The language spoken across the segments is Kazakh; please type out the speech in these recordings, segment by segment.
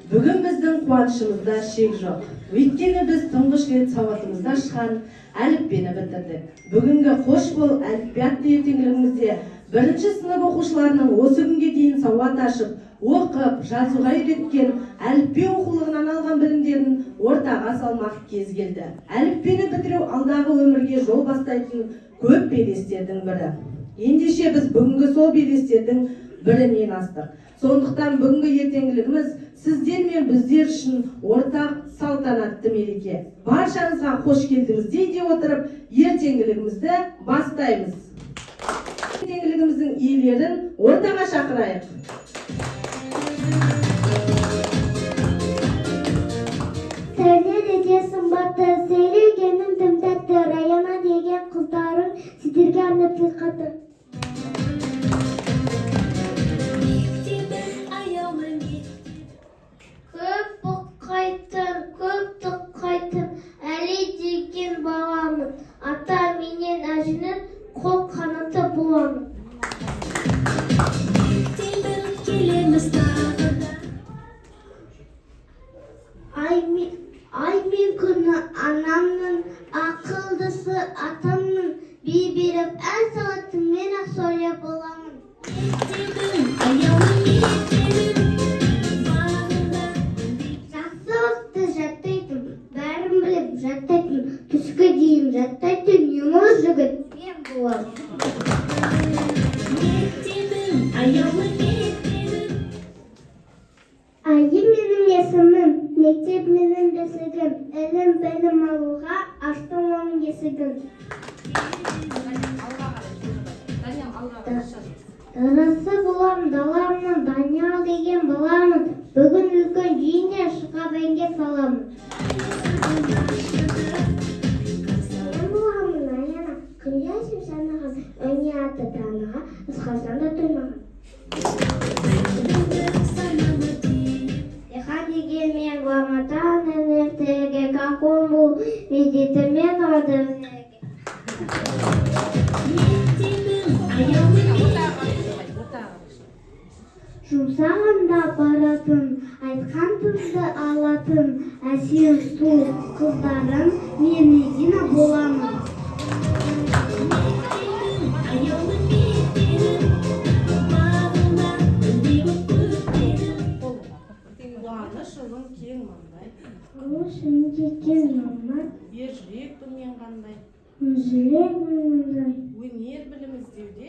Бүгін біздің қуанышымызда шек жоқ. Өйткені біз тұңғыш рет сауатымызда шыған әліппені бітірдік. Бүгінгі қош бол әліппе атты ертеңгілігімізде бірінші сынып оқушыларының осы күнге дейін сауат ашып, оқып, жазуға үйреткен әліппе оқулығынан алған білімдерін ортаға салмақ кез келді. Әліппені бітіру алдағы өмірге жол бастайтын көп белестердің бірі. Ендеше біз бүгінгі сол белестердің бірінен астық. Сондықтан бүгінгі ертеңгілігіміз сіздер мен біздер үшін ортақ салтанатты мереке. Баршаңызға қош келдіңіз дей отырып, ертеңгілігімізді бастаймыз. Ертеңгілігіміздің иелерін ортаға шақырайық. Сәуле сымбатты, сөйлегенім тым тәтті, Раяна деген қыздарың сіздерге арнап тіл қатты. Көп тоққайтын, әлі деген баламын. Ата менен әжінің қол қанаты боламын. Ай мен күні анамның, ақылдысы атамның, би беріп ән салатын мен ақ сөйлеп боламын. Жаттайтын, түскі дейін жаттайтын, неміз жігіт мен болам. Айы менің есімім, мектеп менің бесігім, әлім бәлім алуға аштым оның есігін. Дарасы болам, даламын, Даниял деген баламын, бүгін үлкен жиінде шыға бәйге саламын. Күнжайсым санаған, өне аты таныға, ұсқасан да тұрмаған. Деха деген мен ғаматан әнертеге, қақон бұл медетімен ғадымнеге. Жұмсағанда баратын, айтқан тұзды алатын, әсер сұл қыздарым, мен Медина боламын. Шылың кең маңдай, Шынды кең маңдай, ержүрек бұнмен қандай, жүрек маңдай, өнер білім іздеуде,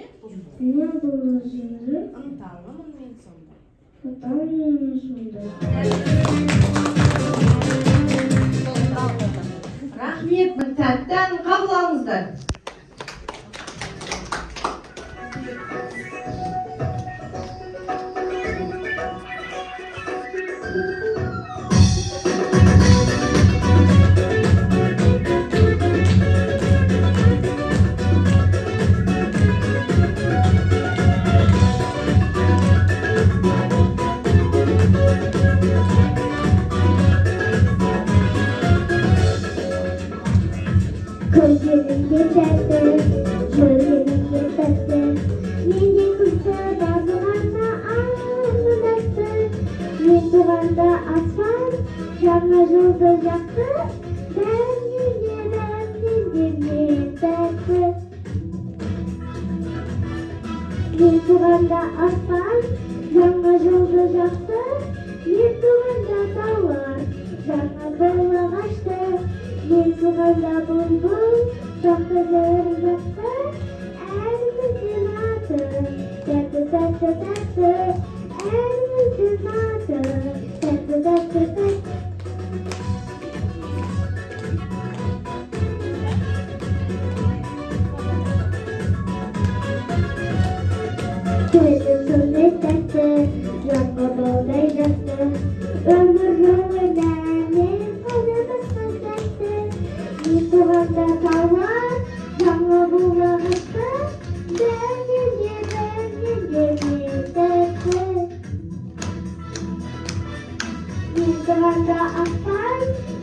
өнер бұл жүйрі, ынталымын мен сондай. Ынталымын сондай. Рахмет, бір тәттен қабыл алыңыздар. Gözlerimde tәтті, жүрегімде тәтті, менде күшті жазылғанда аңның тәтті, мен туғанда аспан, жаңа жылды жақты, бәрінен де мен тәтті. Мен туғанда аспан, жаңа жылды жақты, мен туғанда таулар, жаңа байлық ашты. Мен туғанда бұлбұл, жақты жатты, әліміздің аты, тәтті, тәтті, тәтті, әліміздің аты, тәтті, тәтті, тәтті. Көзім сондай тәтті, жаңғы болдай жатты, өмір жолында мен қолымызға тәтті. Мен туғанда таулар, жаңа бұлақ ашты, бәрінен де мен тәтті. Мен туғанда аспан,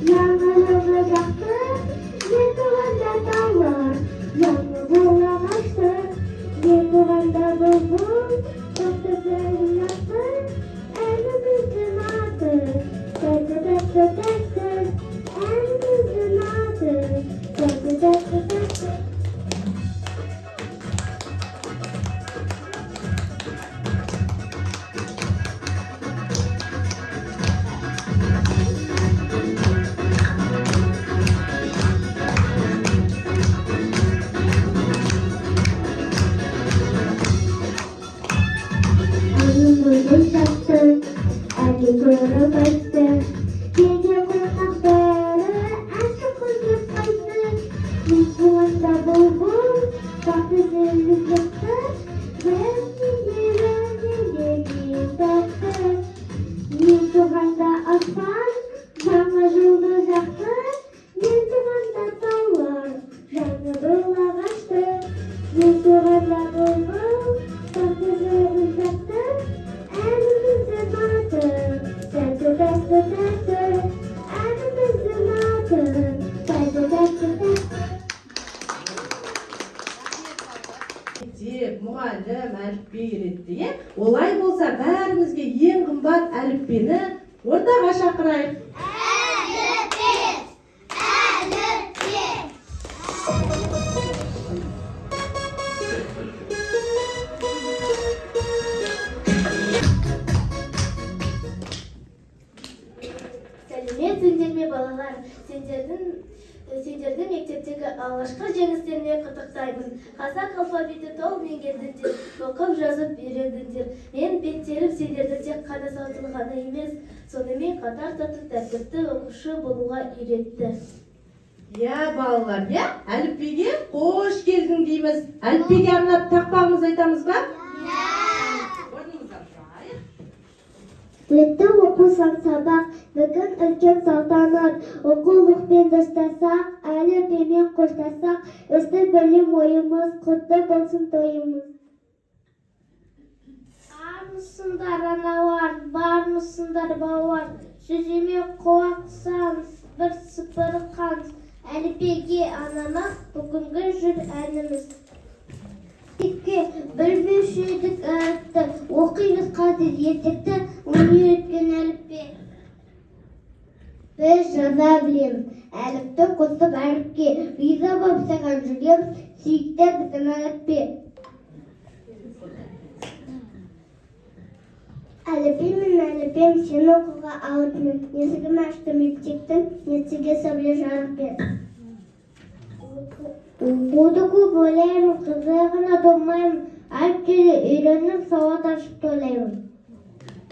жаңа жылды жақты, мен туғанда таулар, жаңа бұлақ ашты, мен туғанда бұлбұл, жақты бәрін жақты, әліміздің аты. Мектеп, мұғалім әліпби үйретті, е? Олай болса, бәрімізге ең қымбат әліпбені ортаға шақырайық. Сәлеметсіңдер ме балалар? Сендерді мектептегі алғашқы жеңістеріне құттықтаймын. Қазақ алфавиті толық меңгердіңдер, оқып жазып үйрендіңдер. Мен беттерім сендерді тек қана саусылғаны емес, сонымен қатар татып тәртіпті оқушы болуға үйретті. Я балалар, я әліпбиге қош келдің дейміз. Әліпбиге арнап тақпағымыз айтамыз ба? Өтті оқусан сабақ, бүгін үлкен салтанат. Оқулықпен достасақ, әліпбимен қоштасақ, өсті білім ойымыз, құтты болсын тойымыз. Армысыңдар аналар, бармысыңдар балалар, сөзіме құлақсаңыз, бір сыпыр қаңыз. Әліпбиге анама бүгінгі жүр әніміз. Білмеуші едік әріпті, оқимыз қазір ертекті, оны үйреткен әліпби. Біз жаза білеміз, әліпті қосып әріпке, риза болып саған жүреміз, сүйікті біздің әліпби. Әліпби мен әліпбем сені оқуға алып мен, есігім ашты мектептің, есіге сәуле жарық бер. Оқуды көп ойлаймын, қызығына толмаймын, әріптері үйреніп сауат ашып тойлаймын.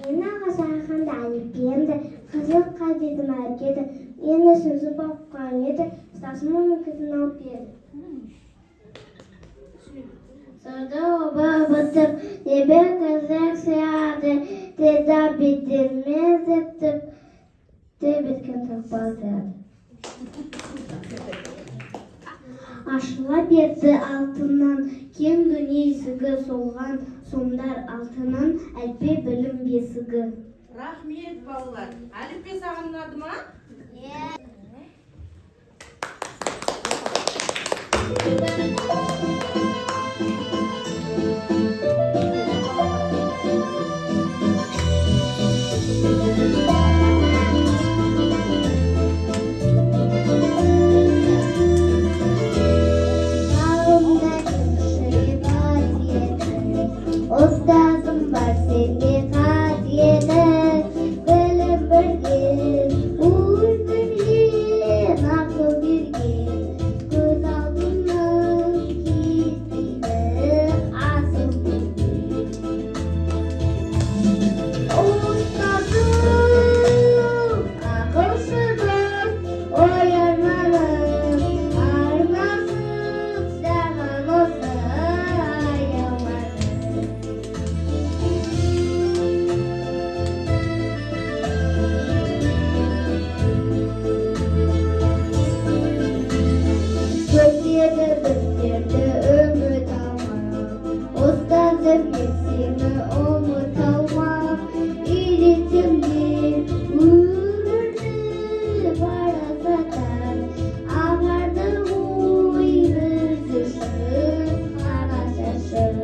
Мен аға сағанда әліпбиемді қызыққа дедім әркеді, ені сүзіп алған еді, ұстасым оның кізін алып еді. Сырды оба бітіп, небе қызық сияды, деді беттермен зіптіп, беткен тақпады. Ашыла берді алтыннан, кең дүние есігі солған, сомдар алтыннан, әліпби білім бесігі. Рахмет балалар. Әліпби саған ұнады ма? Ұстазым бар сенде қасиеті, білім берген, ой білген, ақыл берген, көз алдымнан кетпейді асыл берген. Ұстазым, ақылшыдан, ой арманым, армансыз саған осы аяманым. Көздері біздерді үміт алмақ, ұстазым мен сені ұмыт алмақ, үйретемін өмірді парасаттан, ағарды ғой біз үшін қара шашым.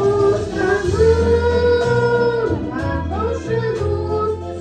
Ұстазым, ақылшы дос,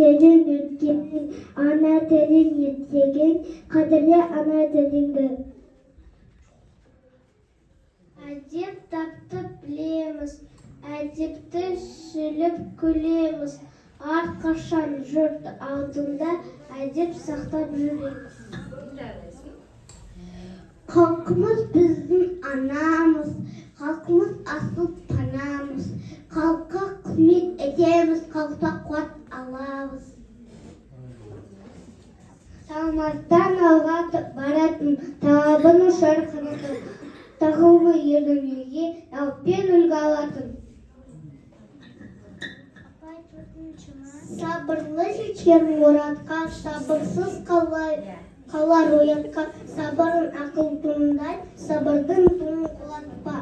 телің өткенің, ана тілің ертегің, қадірле ана тіліңді. Әдеп тапты білеміз, әдепті сөйлеп күлеміз, әрқашан жұрт алдында әдеп сақтап жүреміз. Халқымыз біздің анамыз, халқымыз асыл панамыз, халыққа қызмет етеміз, халықта қуат аламыз. Салмастан алға баратын талабын ұшар қанаты, тағылғы ердімеге алпен үлгі алатын. Сабырлы жетер мұратқа, сабырсыз қалар оятқа, сабырын ақыл туындай, сабырдың туын құлатпа.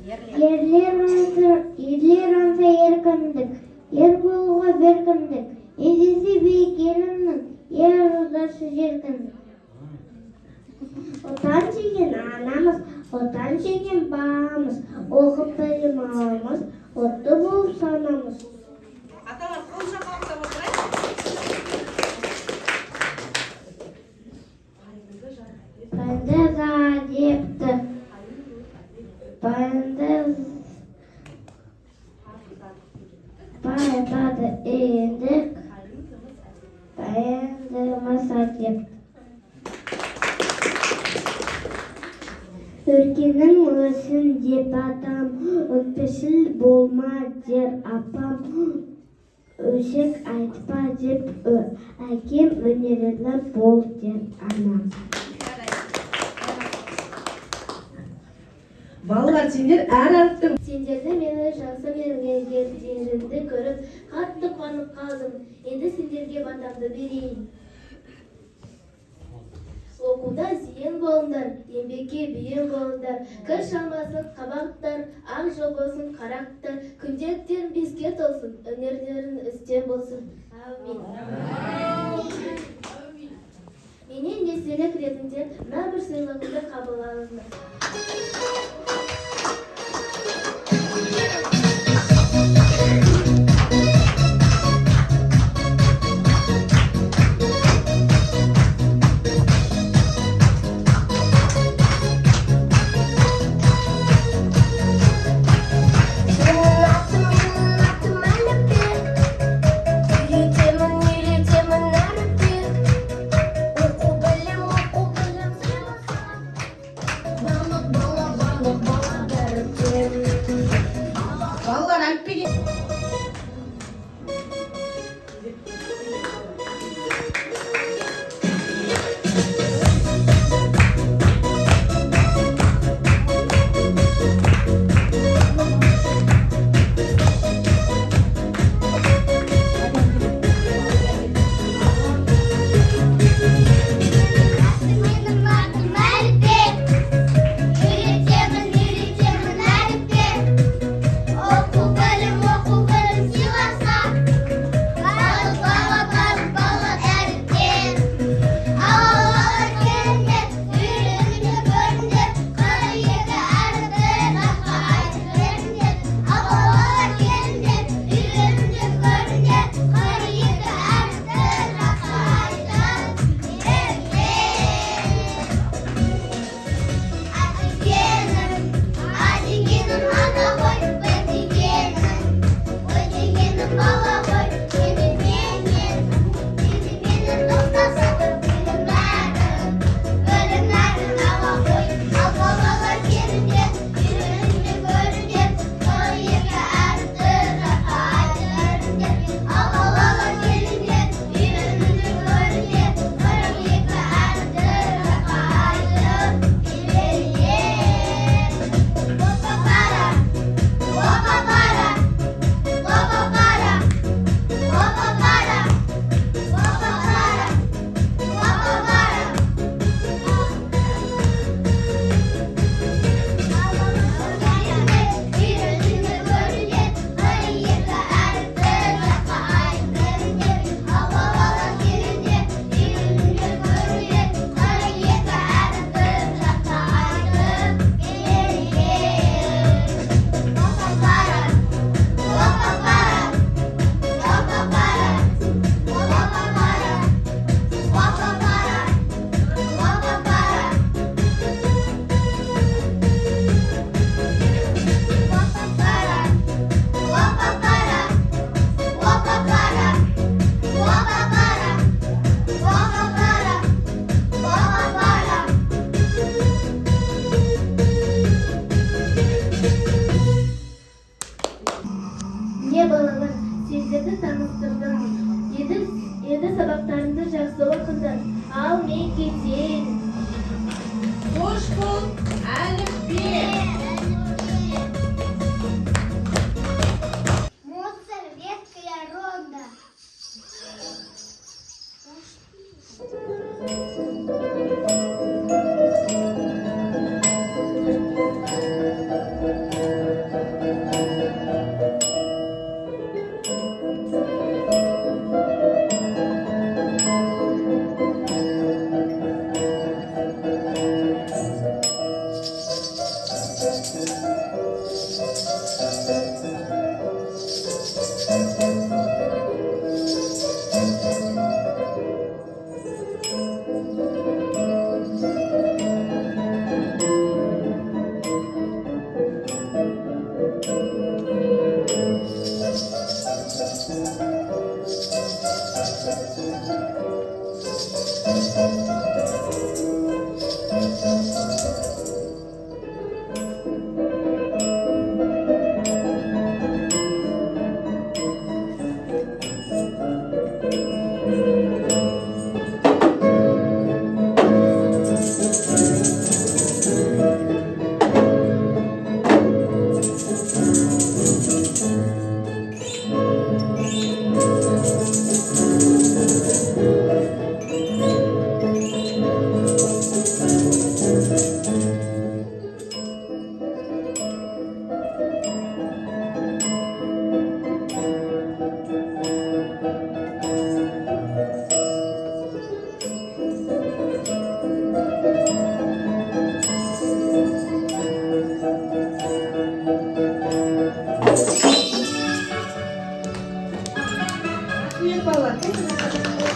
Ерлер аңса еркіндік, ер болуға беркіндік, ендесі биік елімнің, ер жолдасы жеркіндік. Отан деген анамыз, отан деген бағамыз, оқып білім аламыз, отты болып санамыз. Аталар қол шапалақтап отырайық. Пәндіз әдепті, пәндіз айтады ендік, пәндіміз әдепті. Өркенің өсін деп атам, өтпесіл болма дер апам, өсек айтпа деп әкем, өнерлі бол деп анам. Балалар, сендер әр әріптің Сендерді мені жақсы меңгергендеріңді көріп, қатты қуанып қалдым. Енді сендерге батамды берейін. Оқуда зейін болыңдар, еңбекке бейін болыңдар. Кір шамасын қабақтар, ақ жол болсын қарақтар. Күнделіктерін беске толсын, өнерлерін үстем болсын. Әумин. Менен естелік ретінде мына бір сыйлығымды қабыл алыңдар.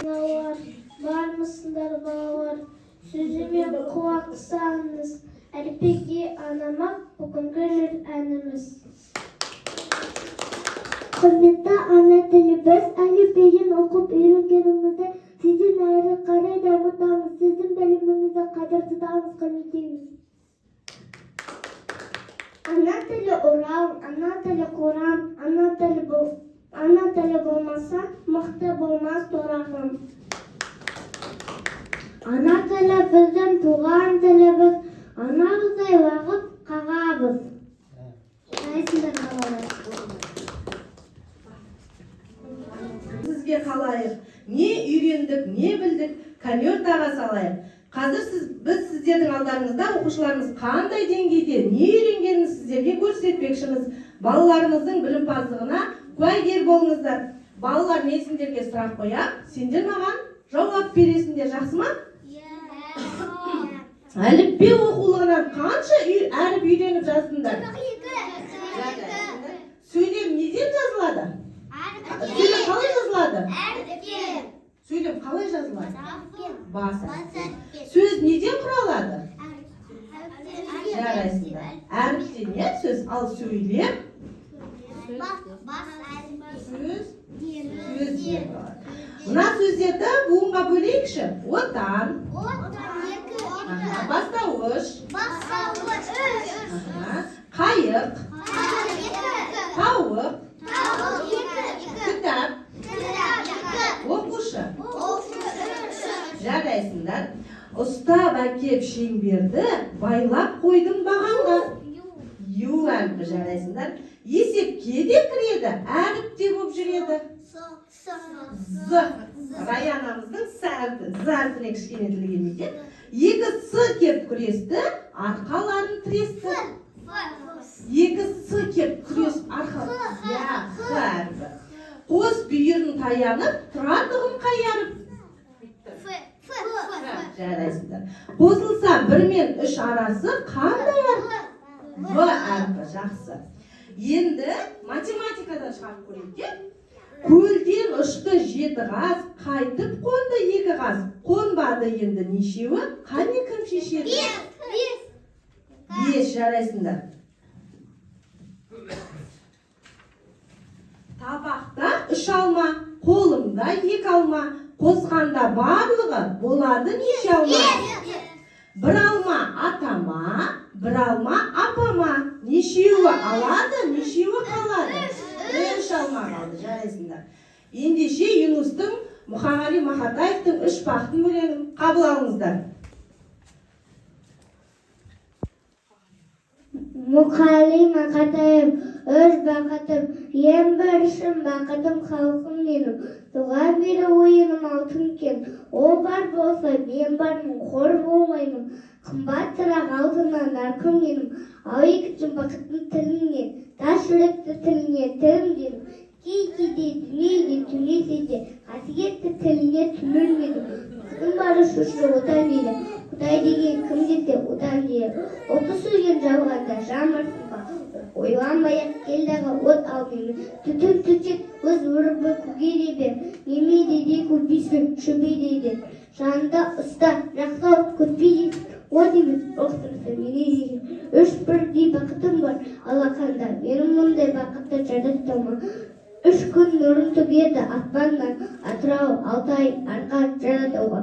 Балалар, бар мысыңдар балалар, сөзіме құлақ салыңыз, әліпбиге анамақ бүгінгі жыр әніміз. Құрметті ана тілі, біз әліпбиден оқып үйренгенімізді сізден әрі қарай дамытамыз, сіздің біліміңізді қадір тұтамыз, құрметтейміз. Ана тілі Урал, ана тілі Құран, ана тілі болмаса, мықты болмас торағым. Ана тілі біздің туған тіліміз, анағыздай уақыт қағабыз. Қайсыңдар балалар? Сізге қалайық, не үйрендік, не білдік, конвертаға салайық. Қазір біз сіздердің алдарыңызда оқушыларымыз қандай деңгейде не үйренгенін сіздерге көрсетпекшіміз. Балаларымыздың білімпаздығына куәгер болыңыздар. Балалар, мен сендерге сұрақ қоям, сендер маған жауап бересіңдер, жақсы ма? Әліпби оқулығынан қанша әріп үйреніп жаздыңдар? Сөйлем неден жазылады? Сөйлем қалай жазылады? Сөйлем қалай жазылады? Бас әріптен. Сөз неден құралады? Жарайсыңдар. Әріптен не сөз? Ал сөйлем? Сөзден құралады. Мына сөздерді буынға бөлейікші. Отан. Бастауыш. Қайық. Тауық. Кітап. Оқушы. Жарайсыңдар. Ұстап әкеп шеңберді, байлап қойдым бағанға. Ю әріпі, жарайсыңдар. Есепке де кіреді, әріпте болып жүреді. З. Раянамыздың С әріпі. З әріпіне кішкене тілі келмейді. Екі С кеп күресті, арқаларын тіресті. Екі С кеп күресті, арқаларын. Х әріпі. Қос бүйірін таянып, тұратығын қайарып. Жарайсыздар. Қосылса 1 мен 3 арасы қандай әріп? В әріпі, жақсы. Енді математикадан шығарып көрейік. Көлден ұшты 7 қаз, қайтып қонды 2 қаз. Қонбады енді нешеуі? Қане кім шешеді? 5, жарайсыңдар. Табақта 3 алма, қолымда 2 алма. Қосқанда барлығы болады неше алма? 1 алма атама, 1 алма апама. Нешеуі алады, нешеуі қалады? 3 алма қалды, жарайсыңдар. Ендеше Юнустың, Мұхаммали Махатаевтың 3 бақтын бөлемін. Қабыл алыңыздар. Мұхаммали Махатаев, өз бақытым, ең біршім бақытым халқым менің. Туған бері ойыным алтын кен. О бар болса, мен бармын, қор болмаймын. Қымбат сұрақ алтыннан нарқым менің. Ал екінші бақыттың тіліне, тас жүректі тіліне тілім дедім. Кей-кейде дүниеге түнеседе, қасиетті тіліне түнілмедім. Қыздың бары шүші отан дейді. Құдай деген кім десе отан дейді. Оты сөйлен жалғанда жамырсың ба. Ойланбай-ақ келдағы от алмаймын. Түтін түтек өз өрібі күгеребе. Неме деде көпейсің шөбе дейді. Жанында ұста жақсау көтпейді. О демес ұқтырсы мене деген. 3 бірдей бақытым бар алақанда. Менің мұндай бақытты жараттама. 3 күн нұрын төгеді аспаннан. Атырау, Алтай, Арқан, Жанатауға.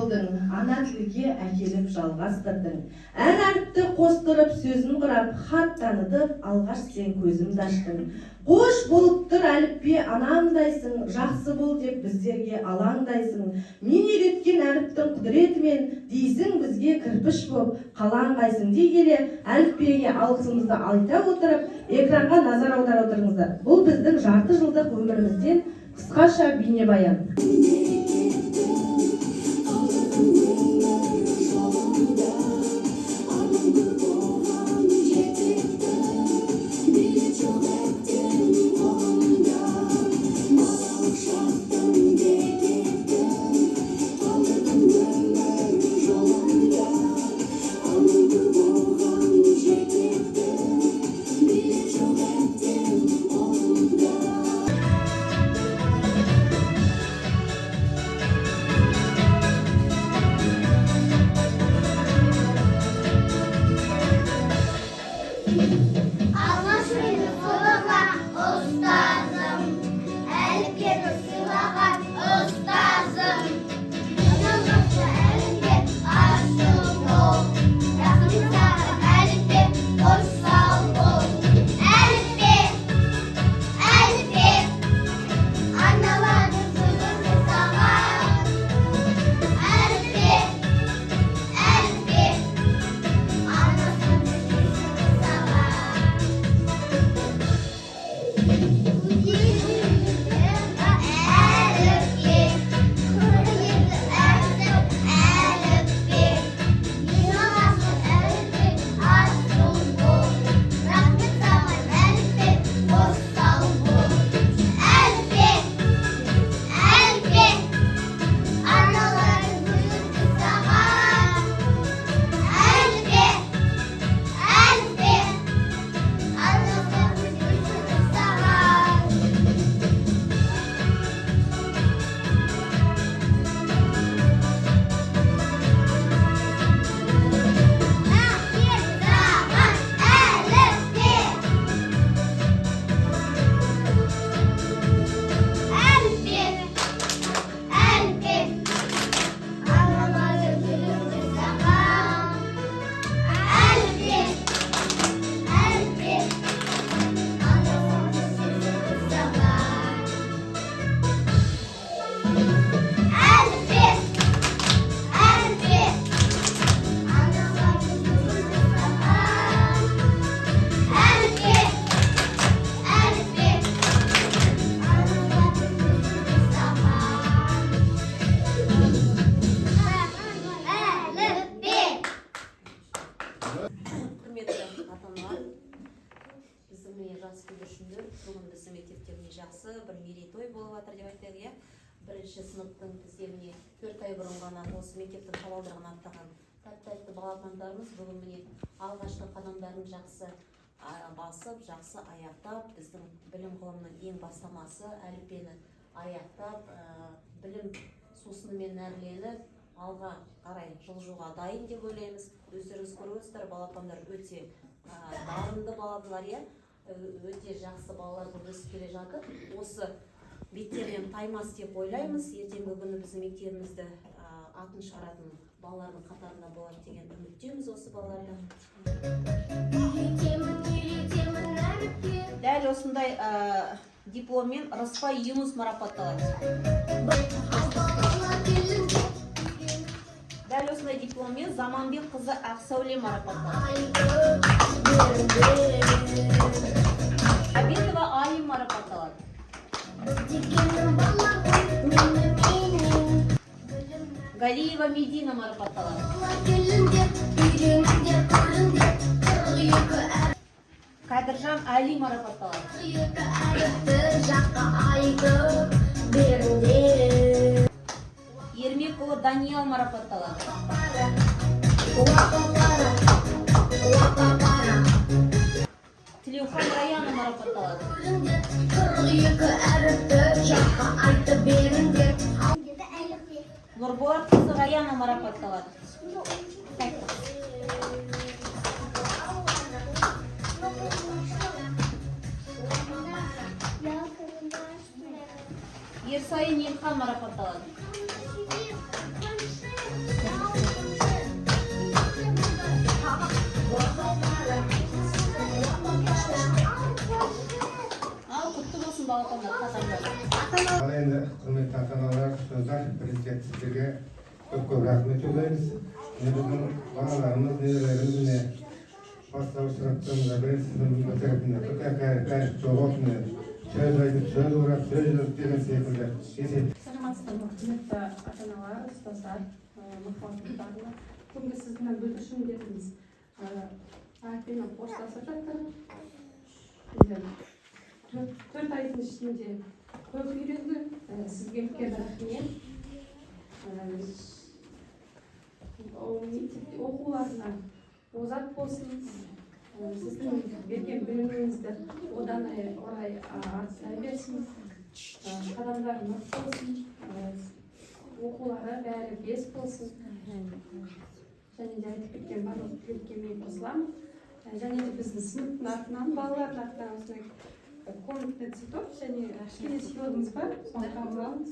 Ана тілге әкеліп жалғастырдың. Әр әріпті қостырып, сөзін құрап, хат танытып, алғаш сен көзімді аштың. Қош болып тұр әліппе анамдайсың, жақсы бол деп біздерге алаңдайсың. Мен үйреткен әріпті әліпбиеттің құдіретімен дейсің бізге кірпіш боп қалан қайсың дей келе әліпбиге алғысымызды айта отырып экранға назар аудара отырыңыздар. Бұл біздің жарты жылдық өмірімізден қысқаша бейнебаян. Бүгін біздің мектептеріне жақсы бір мерейтой болып жатыр деп айтайық, иә. Бірінші сыныптың біздеріне 4 ай бұрын ғана осы мектептің табалдырығын аттаған тәтті балапандарымыз бүгін міне алғашқы қадамдарын жақсы басып, жақсы аяқтап, біздің білім ғылымның ең бастамасы әліппені аяқтап, білім сусынымен нәрленіп, алға қарай жылжуға дайын деп ойлаймыз. Өздеріңіз көріп отырсыздар, балапандар өте дарынды балалар, иә. Өте жақсы балалардың өсіп келе жатыр. Осы беттерінен таймас деп ойлаймыз. Ертеңгі күні біздің мектебімізді атын шығаратын балалардың қатарында болады деген үміттеміз осы балалардан. Дәл осындай дипломмен Рыспай Юнус марапатталады. Дәл осындай дипломмен Заманбек қызы Ақсәуле марапатталады. Абетова Айым марапатталады. Галиева Медина марапатталады. Кадыржан Али марапатталады. Ермекұлы Даниал марапатталады. Тілеухан Раяна марапатталады. Нұрболат қызы Раяна марапатталады. Ерсайын Елхан марапатталады. Құтты болсын балапандар, қатарда. Енді құрметті ата-аналар, ұстаздар, президент сіздерге көп рахмет жолдаймыз. Біздің балаларымыз, нелерімізіне бастауыш сыныптарында бірінші сынып бітіріп, кәріп жоғалтыны сөз айтып, сөз ұрап, сөз жазып деген секілді есеп. Саламатсыздар ма, құрметті ата-аналар, ұстаздар, махаббаттарына. Бүгінгі сіздің бүлдіршін дедіңіз. Әрпенен қоштасып жатыр. 4 айдың ішінде көп үйренді. Сізге үлкен рахмет. Оқуларына озат болсын. Сіздің берген біліміңізді одан орай арттыра берсін. Қадамдарыңыз болсын. Оқулары бәрі 5 болсын. Және де айтып кеткен барлық тілекке мен қосыламын. Және де біздің сыныптың атынан, балалардың атынан осындай комнатный цветок және кішкене сыйлығымыз бар. Соны қабыл алыңыз.